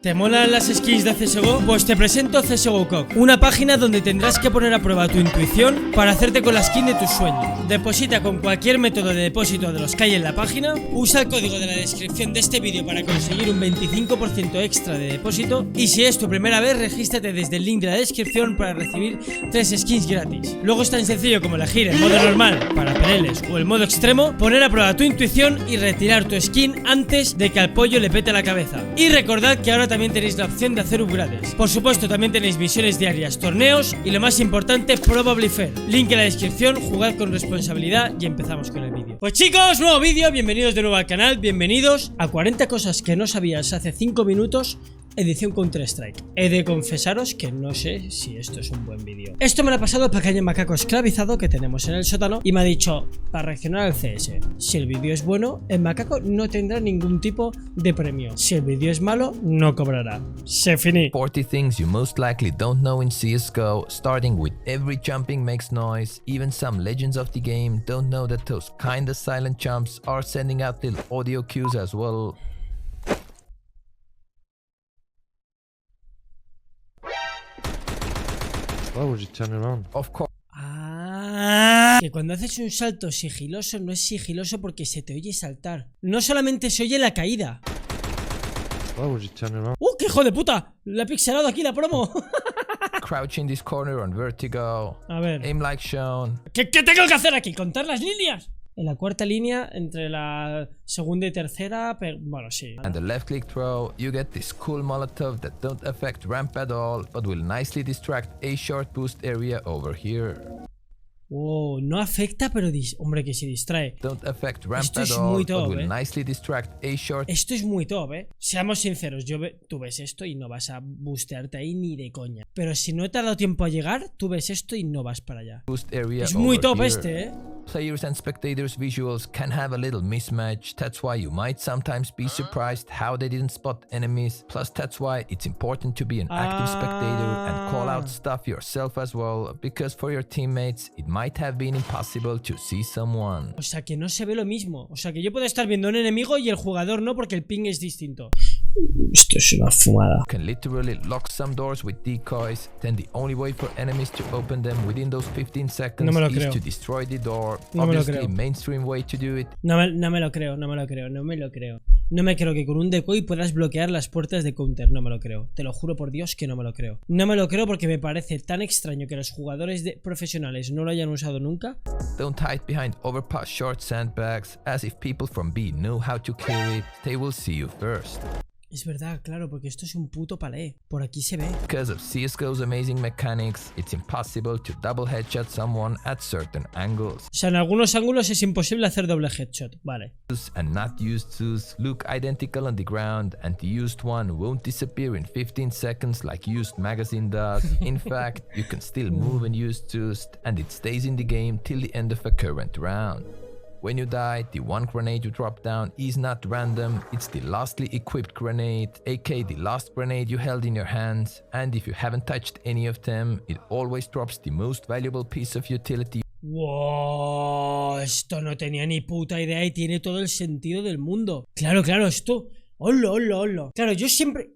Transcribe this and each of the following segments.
¿Te molan las skins de CSGO? Pues te presento CSGO Cock, una página donde tendrás que poner a prueba tu intuición para hacerte con la skin de tus sueños. Deposita con cualquier método de depósito de los que hay en la página, usa el código de la descripción de este vídeo para conseguir un 25% extra de depósito, y si es tu primera vez, regístrate desde el link de la descripción para recibir 3 skins gratis. Luego es tan sencillo como elegir el modo normal para peleles o el modo extremo, poner a prueba tu intuición y retirar tu skin antes de que al pollo le pete la cabeza. Y recordad que ahora también tenéis la opción de hacer upgrades. Por supuesto, también tenéis misiones diarias, torneos y lo más importante, probably fair. Link en la descripción, jugad con responsabilidad y empezamos con el vídeo. Pues chicos, nuevo vídeo, bienvenidos de nuevo al canal, bienvenidos a 40 cosas que no sabías hace 5 minutos. Edición Counter-Strike. He de confesaros que no sé si esto es un buen vídeo. Esto me lo ha pasado el pequeño macaco esclavizado que tenemos en el sótano y me ha dicho, para reaccionar al CS, si el vídeo es bueno, el macaco no tendrá ningún tipo de premio. Si el vídeo es malo, no cobrará. Se finí. 40 things you most likely don't know in CSGO, starting with every jumping makes noise. Even some legends of the game don't know that those kinda silent jumps are sending out little audio cues as well. Why would you turn around? Of course. Que cuando haces un salto sigiloso no es sigiloso porque se te oye saltar. No solamente se oye la caída. Why would you turn around? ¡Qué hijo de puta! Le he pixelado aquí la promo. Crouch in this corner on vertigo. A ver. Aim like shown. ¿Qué tengo que hacer aquí? ¿Contar las líneas? En la cuarta línea, entre la segunda y tercera, pero bueno, sí. And the left click throw, you get this cool molotov that don't affect ramp at all, but will nicely distract a short boost area over here. Wow, no afecta, pero hombre, que se distrae. Don't affect ramp Esto at es all, muy but top, will nicely distract a short. Esto es muy top, Seamos sinceros, tú ves esto y no vas a boostearte ahí ni de coña. Pero si no te ha dado tiempo a llegar, tú ves esto y no vas para allá. Boost area Es muy over top here. este, Players and spectators' visuals can have a little mismatch. That's why you might sometimes be surprised how they didn't spot enemies. Plus, that's why it's important to be an active spectator and call out stuff yourself as well, because for your teammates it might have been impossible to see someone. O sea que no se ve lo mismo. O sea que yo puedo estar viendo a un enemigo y el jugador no, porque el ping es distinto. Esto es una fumada. You can literally lock some doors with decoys, then the only way for enemies to open them within those 15 seconds is to destroy the door. No me lo Obviously, creo. mainstream way to do it. No me lo creo. No me creo que con un decoy puedas bloquear las puertas de counter. No me lo creo. Te lo juro por Dios que no me lo creo. No me lo creo porque me parece tan extraño que los jugadores profesionales no lo hayan usado nunca. Don't hide behind overpass short sandbags, as if people from B knew how to clear it, they will see you first. Es verdad, claro, porque esto es un puto palé. Por aquí se ve. Because of CSGO's amazing mechanics, it's impossible to double headshot someone at certain angles. O sea, en algunos ángulos es imposible hacer doble headshot. Vale. And not used tos look identical on the ground, and the used one won't disappear in 15 seconds like used magazine does. In fact, you can still move and use tos, and it stays in the game till the end of a current round. When you die, the one grenade you drop down is not random, it's the lastly equipped grenade, aka the last grenade you held in your hands, and if you haven't touched any of them, it always drops the most valuable piece of utility. Wow, esto no tenía ni puta idea y tiene todo el sentido del mundo. Claro, esto... ¡Hola! Claro, yo siempre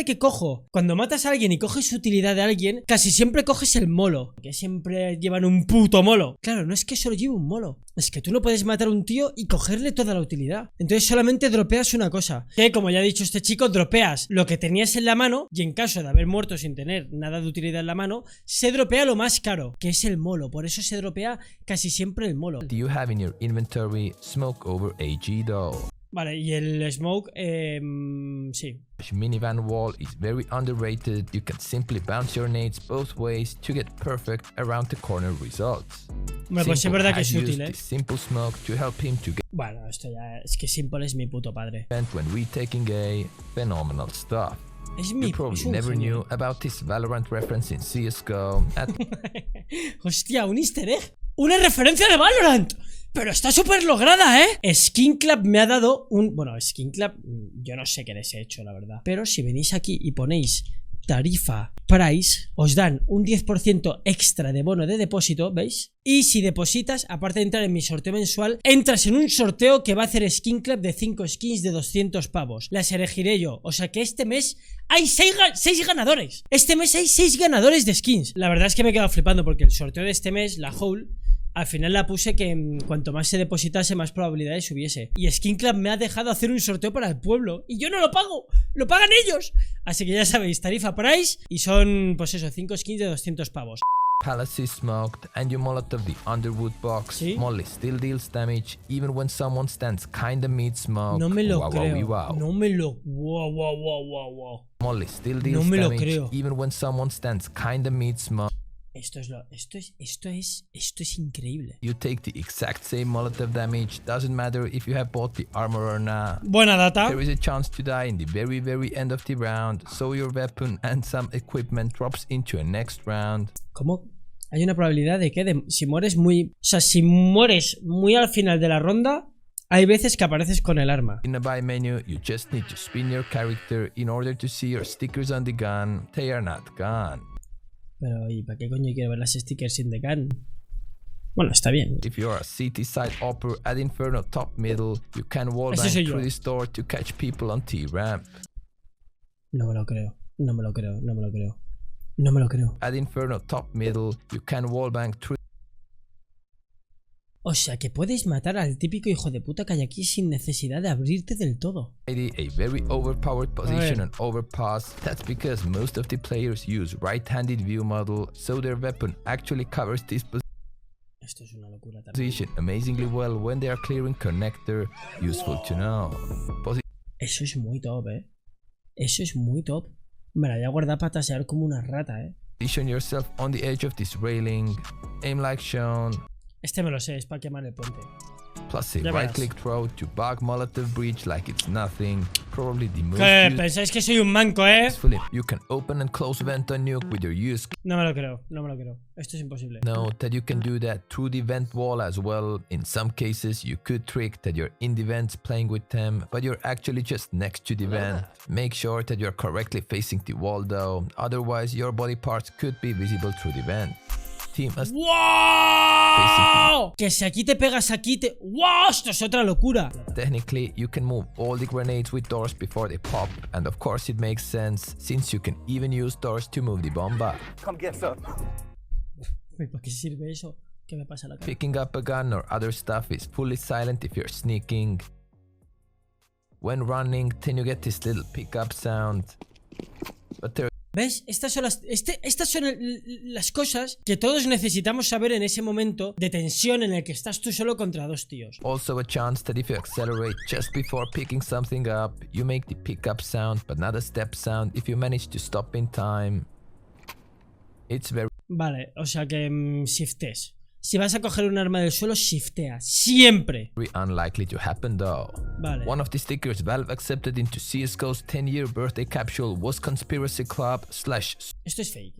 que cojo, cuando matas a alguien y coges utilidad de alguien, casi siempre coges el molo, que siempre llevan un puto molo. Claro, no es que solo lleve un molo, es que tú no puedes matar a un tío y cogerle toda la utilidad. Entonces solamente dropeas una cosa, que como ya ha dicho este chico, dropeas lo que tenías en la mano, y en caso de haber muerto sin tener nada de utilidad en la mano, se dropea lo más caro, que es el molo. Por eso se dropea casi siempre el molo. Do you have in your inventory smoke over AG though? Vale, y el smoke, sí. Minivan wall is very underrated. You can simply bounce your nades both ways to get perfect around the corner results. Bueno, pues es verdad que es útil, Simple smoke to help him to get. Bueno, esto ya es que Simple es mi puto padre. When retaking A, phenomenal stuff. You probably never knew about this Valorant reference in CSGO. Hostia, un easter egg. ¡Una referencia de Valorant! Pero está súper lograda, Skin Club me ha dado un... Bueno, Skin Club, yo no sé qué les he hecho, la verdad. Pero si venís aquí y ponéis tarifa price, os dan un 10% extra de bono de depósito, ¿veis? Y si depositas, aparte de entrar en mi sorteo mensual, entras en un sorteo que va a hacer Skin Club de 5 skins de 200 pavos. Las elegiré yo. O sea que este mes hay 6 ganadores. Este mes hay 6 ganadores de skins. La verdad es que me he quedado flipando porque el sorteo de este mes, la Hole, al final la puse que cuanto más se depositase, más probabilidades hubiese. Y Skin Club me ha dejado hacer un sorteo para el pueblo. Y yo no lo pago, lo pagan ellos. Así que ya sabéis, tarifa price. Y son, pues eso, 5 skins de 200 pavos. Palace is smoked and you molotov the underwood box. ¿Sí? Molly still deals damage even when someone stands kinda mid smoke. No me lo Wow, creo. wow. No me lo... Wow. Molly still deals No me lo damage creo. even when someone stands kinda mid smoke. Esto es increíble. You take the exact same molotov damage, doesn't matter if you have bought the armor or not. Buena data. There is a chance to die in the very end of the round, so your weapon and some equipment drops into a next round. ¿Cómo? Hay una probabilidad de que si mueres muy... O sea, si mueres muy al final de la ronda, hay veces que apareces con el arma. In the buy menu, you just need to spin your character in order to see your stickers on the gun. They are not gone. Pero, ¿y para qué coño quiero ver las stickers sin the gun? Bueno, está bien. If you are a city side upper at Inferno top middle, you can wall Ese bang soy yo. through this door to catch people on T-ramp. No me lo creo. At Inferno top middle, you can wall bang through. O sea, que puedes matar al típico hijo de puta que hay aquí sin necesidad de abrirte del todo. A very overpowered position and overpass. That's because most of the players use right-handed view model, so their weapon actually covers this Esto es una locura también. position amazingly well when they are clearing connector. Useful to know. Eso es muy top, Eso es muy top. Me la voy a guardar para tasear como una rata, Position yourself on the edge of this railing. Aim like shown. Este me lo sé, es para quemar el puente. Plus a Ya right verás. click throw to bug Molotov breach like it's nothing. Probably the most ¿Qué? ¿Pensáis que soy un manco, useful. You can open and close vent on nuke with your use. No me lo creo. Esto es imposible. Note that you can do that through the vent wall as well. In some cases, you could trick that you're in the vents playing with them, but you're actually just next to the vent. Make sure that you're correctly facing the wall though, otherwise your body parts could be visible through the vent. Team must ¡Wow! Que si aquí te pegas, aquí te... ¡Wow! Esto es otra locura. Technically, you can move all the grenades with doors before they pop, and of course it makes sense, since you can even use doors to move the bomb back. Come get some. ¿Para qué sirve eso? ¿Qué me pasa a la cara? Picking up a gun or other stuff is fully silent if you're sneaking. When running, then you get this little pickup sound. But there ¿Ves? Estas son las cosas que todos necesitamos saber en ese momento de tensión en el que estás tú solo contra dos tíos. also a chance that if you accelerate just before picking something up, you make the pickup sound, but not a step sound if you manage to stop in time. It's very Vale, o sea que shiftes. Si vas a coger un arma del suelo, shiftea. Siempre. unlikely to happen though. Vale. One of the stickers Valve accepted into CSGO's 10-year birthday capsule was Conspiracy Club / Esto es fake.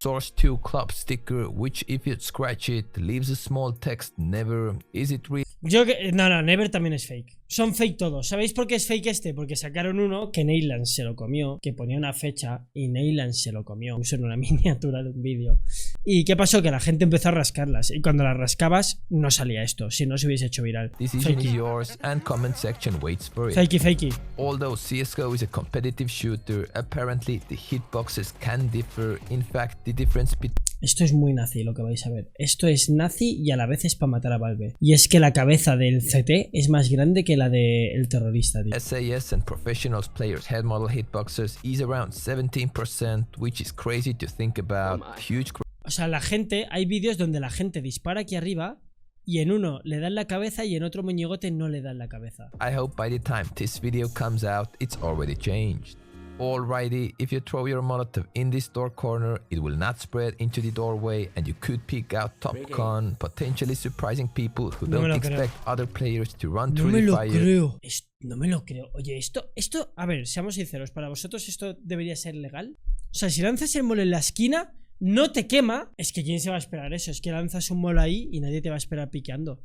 Source 2 Club sticker, which if you scratch it, leaves a small text never. Is it real? No, Never también es fake. Son fake todos. ¿Sabéis por qué es fake este? Porque sacaron uno que Neyland se lo comió, que ponía una fecha y Neyland se lo comió. Puso en una miniatura de un vídeo. ¿Y qué pasó? Que la gente empezó a rascarlas. Y cuando las rascabas, no salía esto. Si no se hubiese hecho viral. Decision is Fakey. yours and comment section waits for it. Fakey. Although CSGO is a competitive shooter, apparently the hitboxes can differ. In fact, the difference between Esto es muy nazi lo que vais a ver. Esto es nazi y a la vez es para matar a Valve. Y es que la cabeza del CT es más grande que la del terrorista, tío. SAS and professionals players' head model hitboxes is around 17%, which is crazy to think about. Huge O sea, la gente, hay vídeos donde la gente dispara aquí arriba y en uno le dan la cabeza y en otro moñigote no le dan la cabeza. I hope by the time this video comes out, it's already changed. Alrighty, if you throw your Molotov in this door corner, it will not spread into the doorway and you could pick out top con, potentially surprising people who No me don't lo creo. expect other players to run No through me the lo fire. creo. No me lo creo. Oye, esto, a ver, seamos sinceros, para vosotros esto debería ser legal. O sea, si lanzas el molo en la esquina, no te quema. Es que ¿quién se va a esperar eso? Es que lanzas un molo ahí y nadie te va a esperar piqueando.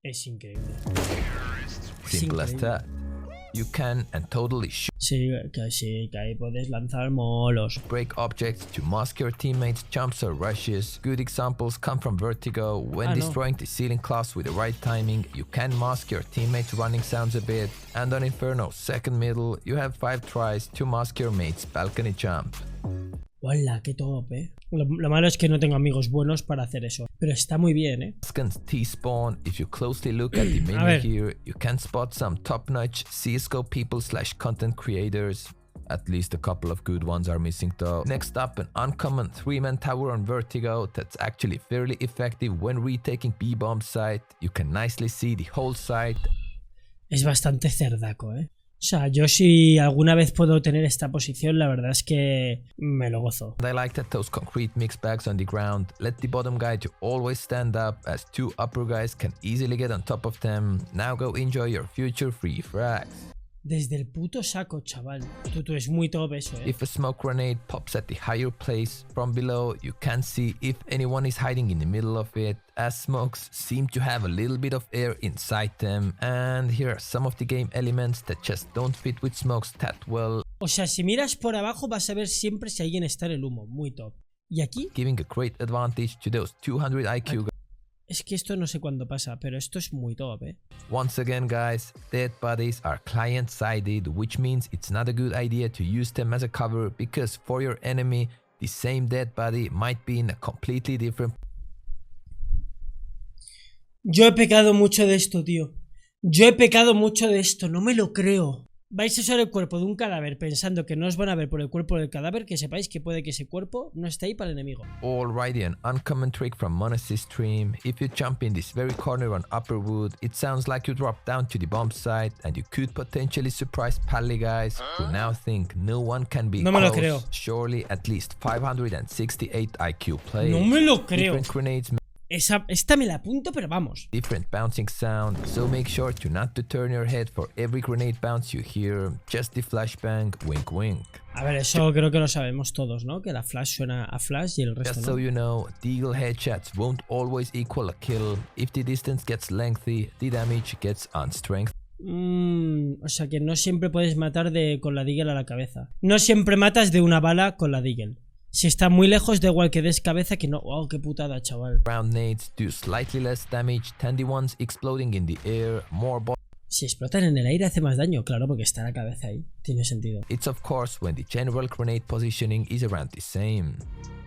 Es increíble. Simple as increíble. that. You can and totally should Sí, que ahí puedes lanzar molos. break objects to mask your teammates' jumps or rushes. Good examples come from Vertigo. When No. destroying the ceiling class with the right timing, you can mask your teammates' running sounds a bit. And on Inferno second middle, you have 5 tries to mask your mate's balcony jump. ¡Hola, qué top, Lo malo es que no tengo amigos buenos para hacer eso. Pero está muy bien, Second T-spawn, if you closely look at the menu ver. here, you can spot some top-notch CSGO people/content creators. At least a couple of good ones are missing though. Next up, an uncommon 3-man tower on Vertigo that's actually fairly effective when retaking B-bomb site. You can nicely see the whole site. Es bastante cerdaco, O sea, yo si alguna vez puedo tener esta posición, la verdad es que me lo gozo. And I like that those concrete mix bags on the ground let the bottom guy to always stand up as 2 upper guys can easily get on top of them. Now go enjoy your future free frags. Desde el puto saco, chaval. Tú es muy top eso, If a smoke grenade pops at the higher place from below, you can see if anyone is hiding in the middle of it, as smokes seem to have a little bit of air inside them. And here are some of the game elements that just don't fit with smokes that well, O sea, si miras por abajo vas a ver siempre si alguien está en el humo. Muy top. Y aquí, giving a great advantage to those 200 IQ guys. es que esto no sé cuándo pasa, pero esto es muy top, Once again guys, dead bodies are client-sided, which means it's not a good idea to use them as a cover because for your enemy, the same dead body might be in a completely different Yo he pecado mucho de esto, tío. Yo he pecado mucho de esto, no me lo creo. Vais a usar el cuerpo de un cadáver pensando que no os van a ver por el cuerpo del cadáver, que sepáis que puede que ese cuerpo no esté ahí para el enemigo. Alrighty, an uncommon trick from Mona's stream. If you jump in this very corner on upper wood, it sounds like you drop down to the bomb site and you could potentially surprise pally guys who now think no one can be No me lo close. creo. Surely at least 568 IQ players. No me lo creo. Different grenades, Esta me la apunto, pero vamos. different bouncing sound, so make sure to not to turn your head for every grenade bounce you hear. Just the flashbang, wink wink. A ver, eso creo que lo sabemos todos, ¿no? Que la flash suena a flash y el resto Just no. so you know, deagle headshots won't always equal a kill. If the distance gets lengthy, the damage gets on strength. O sea que no siempre puedes matar con la deagle a la cabeza. No siempre matas de una bala con la deagle. Si está muy lejos, da igual que des cabeza que no. ¡Wow, qué putada, chaval! Round nades do slightly less damage than the ones exploding in the air. More Si explotan en el aire hace más daño, claro, porque está la cabeza ahí. Tiene sentido. It's of course when the general grenade positioning is around the same.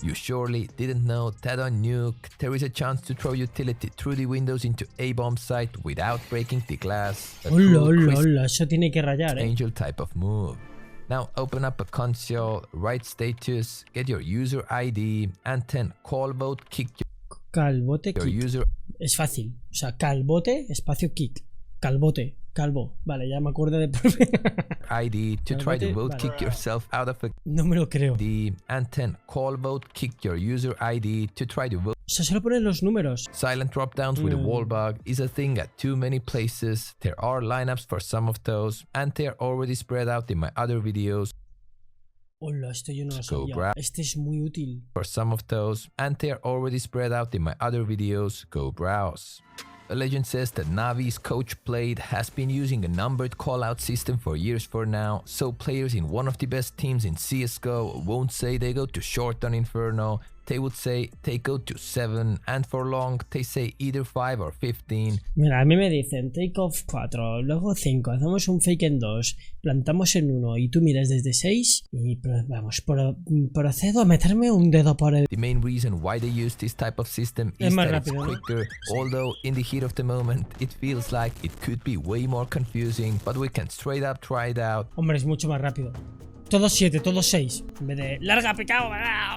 You surely didn't know that on Nuke, there is a chance to throw utility through the windows into a bomb site without breaking the glass. A ¡Hola, true hola, crisp hola! Eso tiene que rayar, angel type of move. Now open up a console, write status, get your user ID, and then call vote kick Calbote, your kick. user Es fácil. O sea, calbote, espacio, kick. Calbote, calvo. Vale, ya me acuerdo de... ID to try to vote Vale. kick yourself out of a No me lo creo. ID, and then call vote kick your user ID to try to vote. O sea, solo ponen los números. Silent dropdowns with a wall bug is a thing at too many places. There are lineups for some of those, and they are already spread out in my other videos Hola, esto yo no lo Go sabía. grab. Este es muy útil. for some of those, and they are already spread out in my other videos. Go browse. A legend says that Navi's coach played has been using a numbered callout system for years for now, so players in one of the best teams in CSGO won't say they go to short on Inferno, they would say they go to 7, and for long they say either 5 or 15. Mira, a mí me dicen take off 4, luego 5, hacemos un fake en 2, plantamos en 1 y tú miras desde 6 y vamos, procedo a meterme un dedo por el... The main reason why they use this type of system Es is más that it's rápido, ¿no? quicker, although in the heat of the moment it feels like it could be way more confusing, but we can straight up try it out. Hombre, es mucho más rápido. Todos 7, todos 6. En vez de larga, picado,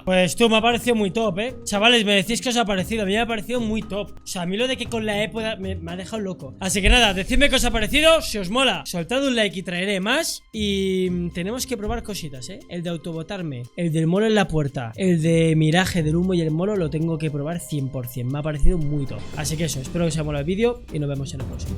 pues tú, me ha parecido muy top, Chavales, me decís que os ha parecido. A mí me ha parecido muy top. O sea, a mí lo de que con la E pueda... me ha dejado loco. Así que nada, decidme qué os ha parecido. Si os mola, soltad un like y traeré más. Y tenemos que probar cositas, El de autobotarme, el del molo en la puerta, el de miraje del humo y el molo lo tengo que probar 100%. Me ha parecido muy top. Así que eso, espero que os haya molado el vídeo y nos vemos en el próximo.